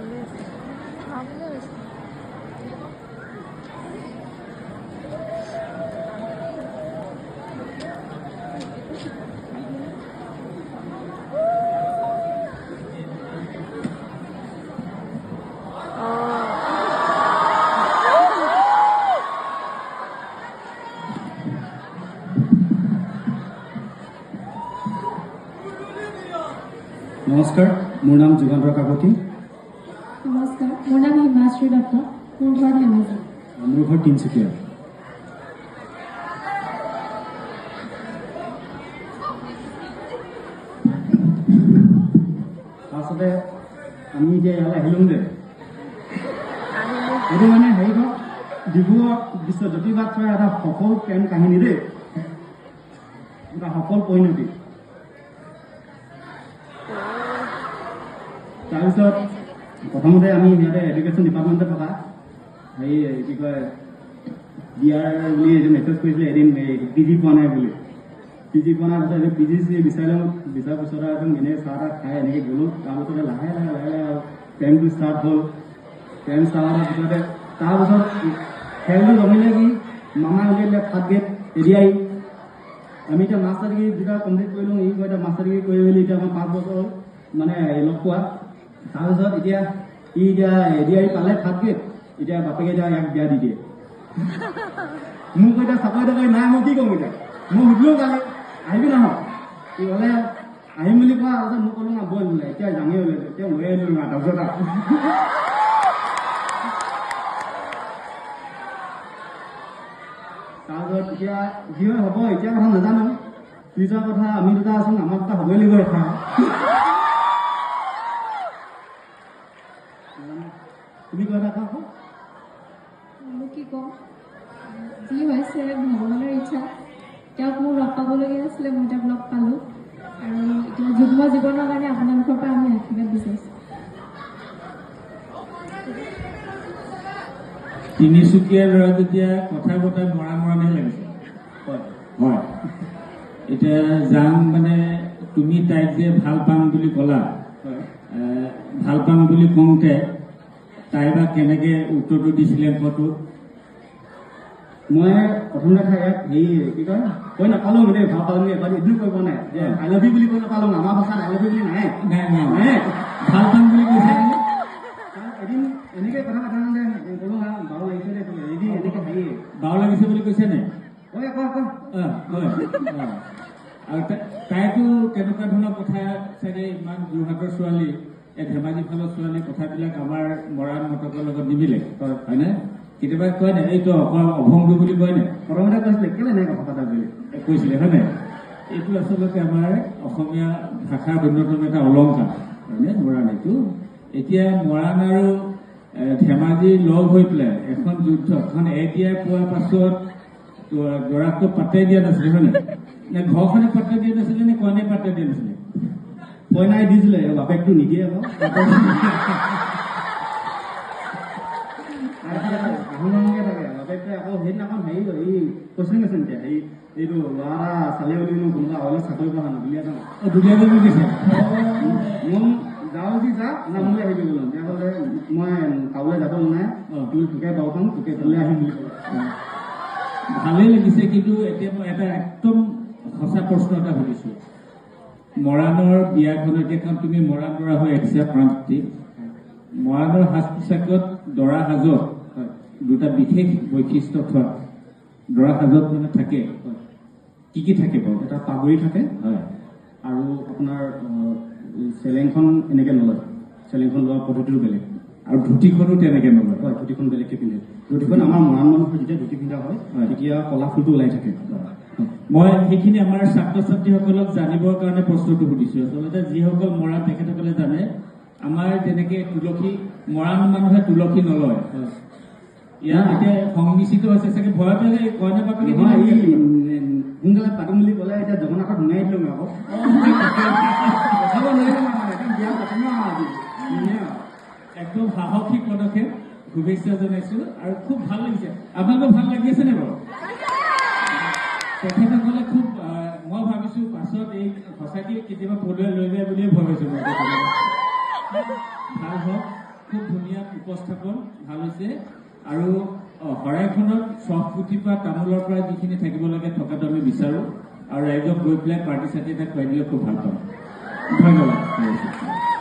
নমস্কাৰ, মোৰ নাম যুগান্তৰ কাকতি। নমস্কাৰ, মোৰ নাম হিমাশ্ৰী দত্ত। মোৰ ঘৰ ধেমাজি। মোৰ ঘৰ তিনিচুকীয়া। তাৰপিছতে আমি এতিয়া ইয়ালৈ আহিলোঁ যে এইটো মানে হেৰি কওক, ডিব্ৰুগড় বিশ্বজ্যোতিবাদ চোৱাৰ এটা সফল প্ৰেম কাহিনী দেই, এটা সফল পৰিণতি। তাৰপিছত প্ৰথমতে আমি ইয়াতে এডুকেশ্যন ডিপাৰ্টমেণ্টত থকা হেৰি কি কয় বিয়াৰ বুলি এজন মেছেজ কৰিছিলে এদিন, পি জি পোৱা নাই বুলি। পি জি পোৱা নাই তাৰপিছত পি জি বিচাৰিলোঁ, বিচাৰাৰ পিছত আৰু এনেই চাহ তাহ খাই এনেকৈ গ'লোঁ। তাৰপিছতে লাহে লাহে আৰু প্ৰেমটো ষ্টাৰ্ট হ'ল। প্ৰেম ষ্টাৰ্ট হোৱাৰ পিছতে তাৰপিছত খেলটো জমিলে কি মামা উলিয়াই ফাৰ্ষ্ট গেট এডিআই। আমি এতিয়া মাষ্টাৰ ডিগ্ৰী দুটা কমপ্লিট কৰিলোঁ। ই এতিয়া মাষ্টাৰ ডিগ্ৰী কৰি মেলি এতিয়া আমাৰ 5 বছৰ হ'ল মানে লগ পোৱা। তাৰপিছত এতিয়া এডিআই পালে ফাৰ্ষ্ট গেট, এতিয়া বাপেকে এতিয়া ইয়াক বিয়া দি দিয়ে। মোক এতিয়া চাকৰি তাকৰি নাই, মই কি ক'ম এতিয়া? মই সুধিলোঁ কালি আহিবি নহয়, সি ক'লে আহিম বুলি কোৱা তাৰপিছত মোক ক'লোঁ না বল বোলে, এতিয়া যামেই বোলে, এতিয়া লৈ আহিলোঁ না। তাৰপিছত এতিয়া যি হয় হ'ব, এতিয়া কথা নাজানো, ফিউচাৰ কথা আমি দুটা আছোঁ, আমাৰ দুটা হ'বই লাগিব কথা। তুমি কিবা এটা কোৱা? মোক কি কওঁ, যি হৈছে ভগৱানৰ ইচ্ছা। তেওঁক মোক লগ পাবলগীয়া আছিলে, মই তেওঁক লগ পালোঁ। আৰু এতিয়া যুগ্ম জীৱনৰ কাৰণে আপোনালোকৰ পৰা আমি আশীৰ্বাদ বিচাৰিছোঁ। তিনিচুকীয়াৰ ল'ৰা যেতিয়া কথা বতৰা মৰাণহে লাগিছে। হয়, এতিয়া যাম মানে তুমি তাইক যে ভাল পাম বুলি ক'লা, ভাল পাম বুলি কওঁতে তাই বা কেনেকে উত্তৰটো দিছিলে কতো? মই প্ৰথম দেখা ইয়াত হেৰি কি কয় কৈ নাপালোঁ দেই, ভাল পালোঁ এবাৰ এদিনো কৈ পোৱা নাই যে আই লাভ ইউ বুলি কৈ নাপালোঁ। আমাৰ ভাষাত আই লাভ ইউ বুলি নাই, ভাল পাম বুলি কৈছে। এদিন এনেকৈ কথা পাতা মানে ক'লোঁ হা বাও লাগিছে দে, এদিন এনেকৈ হেৰি বাও লাগিছে বুলি কৈছে নে? হয় কোৱা। আৰু তাইতো তেনেকুৱা ধৰণৰ কথা চাগে, ইমান যোৰহাটৰ ছোৱালী, ধেমাজি ফালৰ ছোৱালী, কথাবিলাক আমাৰ মৰাণ মটকৰ লগত নিমিলে, হয়নে? কেতিয়াবা কয় নাই এইটো অভংগ বুলি কয় নাই? প্ৰথমতে কৈছিলে কেলৈ নাই কথা পতা বুলি কৈছিলে, হয় নাই? এইটো আচলতে আমাৰ অসমীয়া ভাষাৰ অন্যতম এটা অলংকাৰ, হয়নে? মৰাণ এইটো এতিয়া মৰাণ আৰু ধেমাজি লগ হৈ পেলাই এখন যুদ্ধখন এতিয়াই পোৱাৰ পাছত দৰাকটো পাত্তাই দিয়া নাছিলে, হয় নাই? নে ঘৰখনে পাত্তাই দিয়া নাছিলে নে কইনে পাত্তাই দিয়া নাছিলে? কইনাই দিছিলে, বাপেকটো নিদিয়ে আকৌ। আহুনকে থাকে বাপেকটোৱে আকৌ সেইদিনাখন হেৰি কৈছিল গৈছে এতিয়া হেৰি এইটো ল'ৰা চালে বুলি কোনোবা অইলত চাকৰি কৰা নাই দুলীয়া যাওঁ দুলীয়ালৈ দিছে। মোৰ যাওঁ যদি যা না মোলৈ আহিবি বোলো। তেতিয়া ক'লে মই কাউলৈ যাব নাই, তুমি তোকে বাৰু পাম, তোকে তোলৈ আহিম বুলি ক'লে। ভালেই লাগিছে, কিন্তু এতিয়া মই এটা একদম সঁচা প্ৰশ্ন এটা সুধিছোঁ। মৰাণৰ বিয়াখন এতিয়া কাৰণ তুমি মৰাণ দৰা হৈ আহিছা প্ৰান্তিক, মৰাণৰ সাজ পোছাকত দৰা সাজত দুটা বিশেষ বৈশিষ্ট্য থোৱা দৰা সাজত মানে থাকে, কি থাকে বাৰু? এটা পাগুৰি থাকে, হয়, আৰু আপোনাৰ চেলেংখন এনেকৈ নলয়, চেলেংখন লোৱাৰ পদ্ধতিটো বেলেগ, আৰু ধুতিখনো তেনেকৈ নলয়। হয়, ধুতিখন বেলেগকৈ পিন্ধে। ধুতিখন আমাৰ মৰাণ মানুহৰ যেতিয়া ধুতি পিন্ধা হয় তেতিয়া কলা ফুলটো ওলাই থাকে। মই সেইখিনি আমাৰ ছাত্ৰ ছাত্ৰীসকলক জানিবৰ কাৰণে প্ৰশ্নটো সুধিছোঁ। আচলতে যিসকল মৰাণ তেখেতসকলে জানে, আমাৰ যেনেকে তুলসী, মৰাণ মানুহে তুলসী নলয়, ইয়াত এতিয়া সংমিশ্ৰিত হৈছে চাগে, ভয়তে কইনা বাপেকে সোনকালে পাতিম বুলি ক'লে এতিয়া জগন্নাথক শুনাই দিলোঁ আকৌ। একদম সাহসী পদক্ষেপ, শুভেচ্ছা জনাইছোঁ। আৰু খুব ভাল লাগিছে। আপোনালোকৰ ভাল লাগি আছে নে বাৰু? তেখেতসকলে খুব, মই ভাবিছোঁ পাছত এই সঁচাকৈ কেতিয়াবা পদুৱাই লৈ যায় বুলিয়ে ভাবিছোঁ। ভাল হওক, খুব উপস্থাপন ভাল হৈছে আৰু শৰাইখনত চফ পুথি পৰা তামোলৰ পৰা যিখিনি থাকিব লাগে থকাটো আমি বিচাৰোঁ আৰু ৰাইজক গৈ পেলাই পাৰ্টি চাৰ্টি এটা খুৱাই দিলে খুব ভাল পাম। ধন্যবাদ।